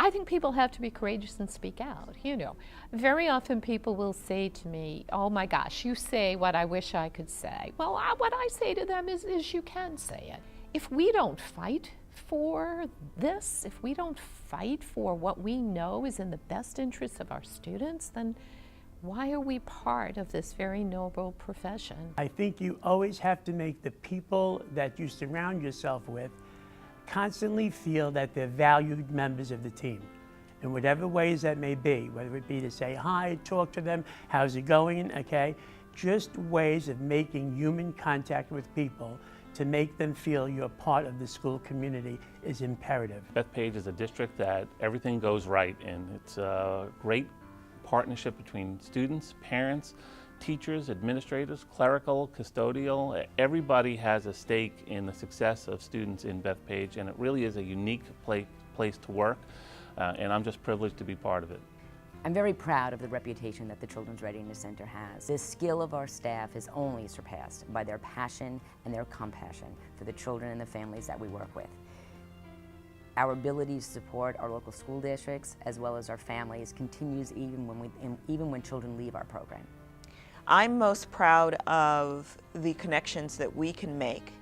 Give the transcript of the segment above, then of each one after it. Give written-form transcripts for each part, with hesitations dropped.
I think people have to be courageous and speak out. You know, very often people will say to me, oh my gosh, you say what I wish I could say. Well, what I say to them is you can say it. If we don't fight for this, if we don't fight for what we know is in the best interests of our students, then why are we part of this very noble profession? I think you always have to make the people that you surround yourself with constantly feel that they're valued members of the team, in whatever ways that may be, whether it be to say hi, talk to them, how's it going, okay? Just ways of making human contact with people to make them feel you're part of the school community is imperative. Bethpage is a district that everything goes right in. It's a great partnership between students, parents, teachers, administrators, clerical, custodial. Everybody has a stake in the success of students in Bethpage, and it really is a unique place to work, and I'm just privileged to be part of it. I'm very proud of the reputation that the Children's Readiness Center has. The skill of our staff is only surpassed by their passion and their compassion for the children and the families that we work with. Our ability to support our local school districts as well as our families continues even when children leave our program. I'm most proud of the connections that we can make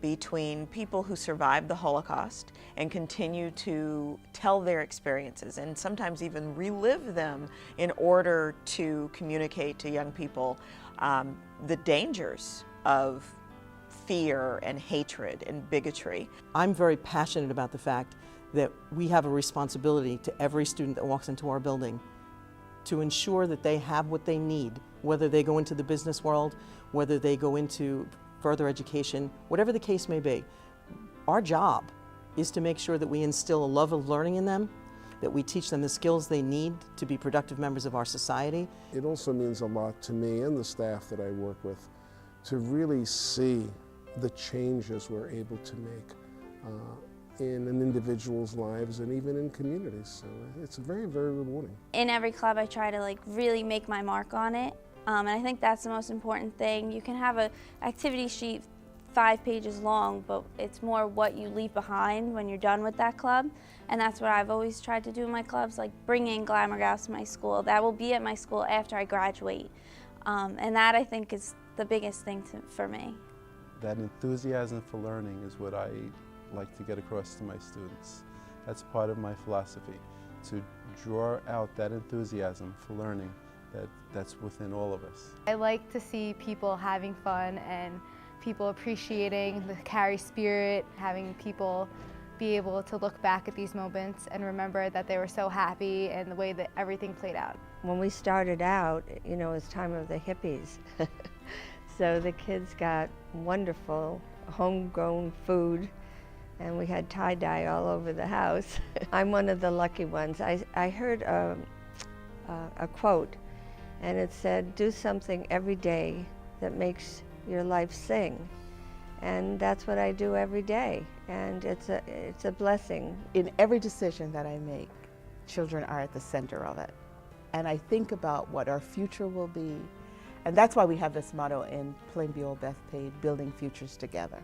between people who survived the Holocaust and continue to tell their experiences and sometimes even relive them in order to communicate to young people the dangers of fear and hatred and bigotry. I'm very passionate about the fact that we have a responsibility to every student that walks into our building to ensure that they have what they need, whether they go into the business world, whether they go into further education, whatever the case may be. Our job is to make sure that we instill a love of learning in them, that we teach them the skills they need to be productive members of our society. It also means a lot to me and the staff that I work with to really see the changes we're able to make in an individual's lives and even in communities. So it's very, very rewarding. In every club I try to really make my mark on it. And I think that's the most important thing. You can have an activity sheet 5 pages long, but it's more what you leave behind when you're done with that club. And that's what I've always tried to do in my clubs, like bring in Glamour Gals to my school. That will be at my school after I graduate. And that, I think, is the biggest thing for me. That enthusiasm for learning is what I like to get across to my students. That's part of my philosophy, to draw out that enthusiasm for learning that's within all of us. I like to see people having fun and people appreciating the Carrie spirit, having people be able to look back at these moments and remember that they were so happy and the way that everything played out. When we started out, you know, it was time of the hippies. So the kids got wonderful homegrown food and we had tie-dye all over the house. I'm one of the lucky ones. I heard a quote, and it said, do something every day that makes your life sing. And that's what I do every day, and it's a blessing. In every decision that I make, children are at the center of it. And I think about what our future will be, and that's why we have this motto in Plainview Bethpage, building futures together.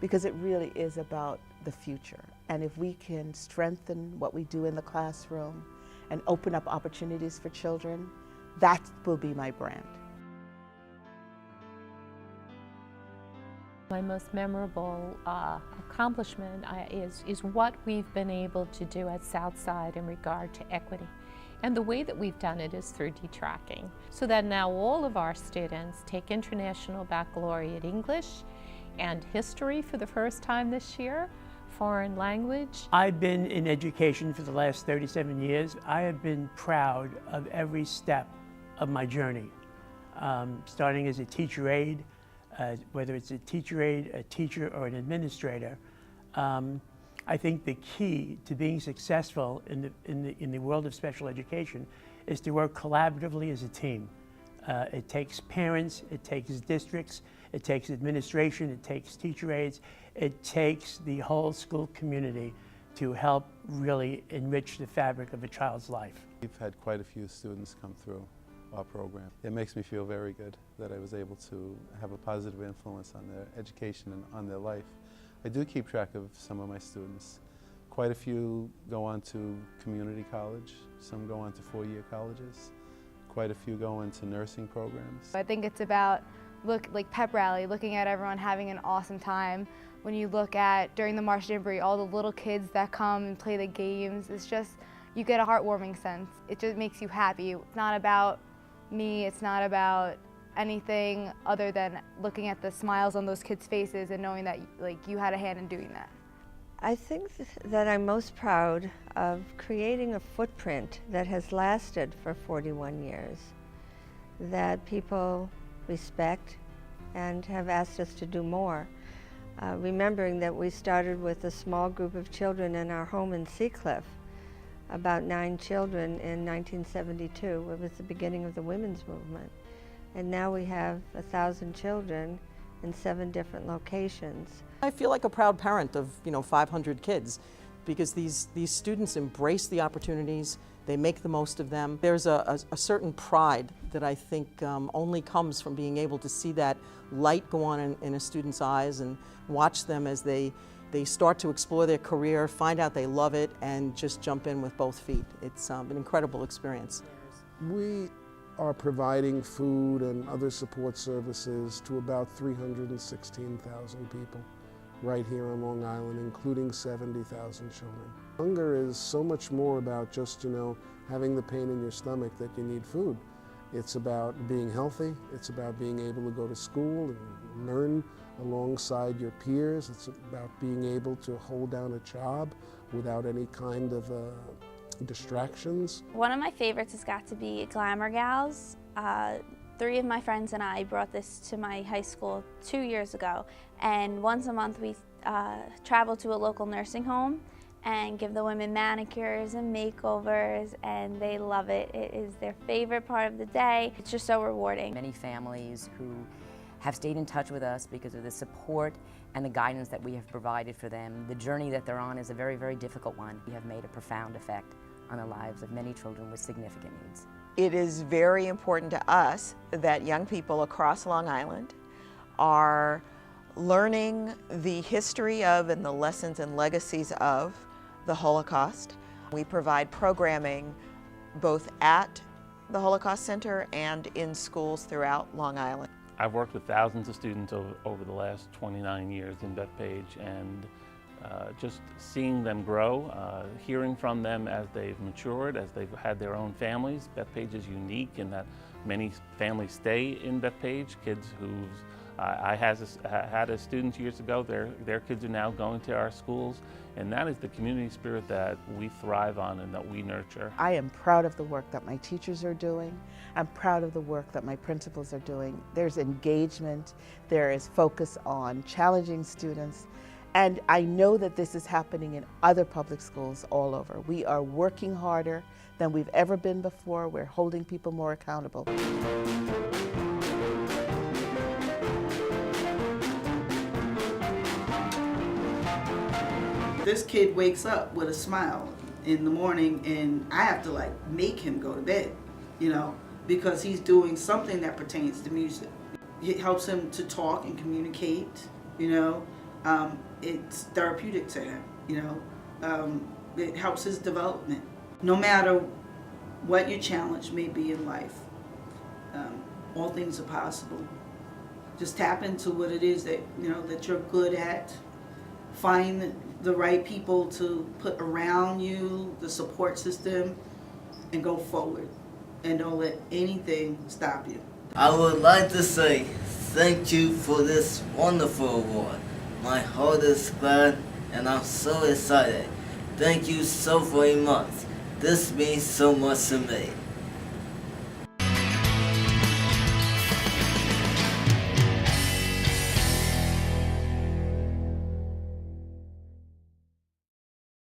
Because it really is about the future. And if we can strengthen what we do in the classroom and open up opportunities for children, that will be my brand. My most memorable accomplishment is what we've been able to do at Southside in regard to equity. And the way that we've done it is through detracking. So that now all of our students take International Baccalaureate English and History for the first time this year, foreign language. I've been in education for the last 37 years. I have been proud of every step of my journey, starting as a teacher aide, whether it's a teacher aide, a teacher, or an administrator. I think the key to being successful in the world of special education is to work collaboratively as a team. It takes parents, it takes districts, it takes administration, it takes teacher aides, it takes the whole school community to help really enrich the fabric of a child's life. We've had quite a few students come through our program. It makes me feel very good that I was able to have a positive influence on their education and on their life. I do keep track of some of my students. Quite a few go on to community college. Some go on to four-year colleges. Quite a few go into nursing programs. I think it's about like pep rally, looking at everyone having an awesome time. When you look at during the March Jamboree, all the little kids that come and play the games, it's just, you get a heartwarming sense. It just makes you happy. It's not about me, it's not about anything other than looking at the smiles on those kids' faces and knowing that you had a hand in doing that. I think that I'm most proud of creating a footprint that has lasted for 41 years, that people respect and have asked us to do more. Remembering that we started with a small group of children in our home in Seacliff, about 9 children in 1972. It was the beginning of the women's movement. And now we have 1,000 children in 7 different locations. I feel like a proud parent of 500 kids, because these students embrace the opportunities, they make the most of them. There's a certain pride that I think only comes from being able to see that light go on in a student's eyes and watch them as they start to explore their career, find out they love it, and just jump in with both feet. It's an incredible experience. We are providing food and other support services to about 316,000 people right here on Long Island, including 70,000 children. Hunger is so much more about just, having the pain in your stomach that you need food. It's about being healthy. It's about being able to go to school and learn alongside your peers. It's about being able to hold down a job without any kind of distractions. One of my favorites has got to be Glamour Gals. 3 of my friends and I brought this to my high school 2 years ago, and once a month we travel to a local nursing home and give the women manicures and makeovers, and they love it. It is their favorite part of the day. It's just so rewarding. Many families who have stayed in touch with us because of the support and the guidance that we have provided for them. The journey that they're on is a very, very difficult one. We have made a profound effect on the lives of many children with significant needs. It is very important to us that young people across Long Island are learning the history of and the lessons and legacies of the Holocaust. We provide programming both at the Holocaust Center and in schools throughout Long Island. I've worked with thousands of students over the last 29 years in Bethpage, and just seeing them grow, hearing from them as they've matured, as they've had their own families. Bethpage is unique in that many families stay in Bethpage. Kids who's I had as students years ago, their kids are now going to our schools, and that is the community spirit that we thrive on and that we nurture. I am proud of the work that my teachers are doing. I'm proud of the work that my principals are doing. There's engagement, there is focus on challenging students, and I know that this is happening in other public schools all over. We are working harder than we've ever been before. We're holding people more accountable. This kid wakes up with a smile in the morning, and I have to make him go to bed, because he's doing something that pertains to music. It helps him to talk and communicate, it's therapeutic to him, it helps his development. No matter what your challenge may be in life, all things are possible. Just tap into what it is that, that you're good at. Find the right people to put around you, the support system, and go forward. And don't let anything stop you. I would like to say thank you for this wonderful award. My heart is glad and I'm so excited. Thank you so very much. This means so much to me.